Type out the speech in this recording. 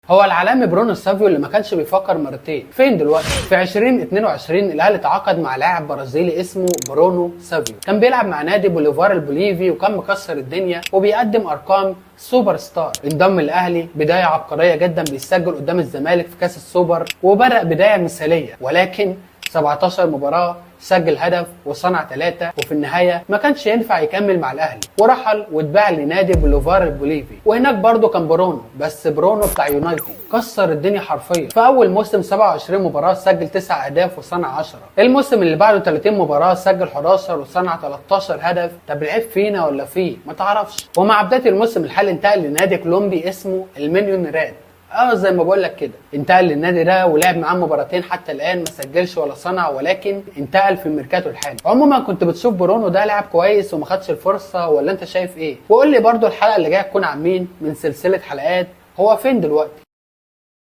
هو العالمي برونو سافيو اللي ما كانش بيفكر مرتين فين دلوقتي. في 2022 الاهلي تعاقد مع لاعب برازيلي اسمه برونو سافيو، كان بيلعب مع نادي بوليفار البوليفي وكان مكسر الدنيا وبيقدم ارقام سوبر ستار. انضم الاهلي بدايه عبقريه جدا، بيسجل قدام الزمالك في كاس السوبر وبدأ بدايه مثاليه، ولكن 17 مباراة سجل هدف وصنع 3، وفي النهاية ما كانش ينفع يكمل مع الأهلي ورحل واتباع لنادي بوليفار البوليفي، وهناك برضه كان برونو، بس برونو بتاع يونايتد كسر الدنيا حرفيا. في أول موسم 27 مباراة سجل 9 أهداف وصنع 10. الموسم اللي بعده 30 مباراة سجل 11 وصنع 13 هدف. طب العيب فينا ولا فيه؟ ما تعرفش. ومع بداية الموسم الحالي انتقل لنادي كولومبي اسمه المليون ريال. زي ما بقول لك كده، انتقل للنادي ده ولعب معاه مباراتين حتى الان، ما سجلش ولا صنع، ولكن انتقل في الميركاتو الحالي. عموما كنت بتشوف برونو ده لاعب كويس وما خدش الفرصه، ولا انت شايف ايه؟ وقول لي برضو الحلقه اللي جايه تكون عن مين من سلسله حلقات هو فين دلوقتي.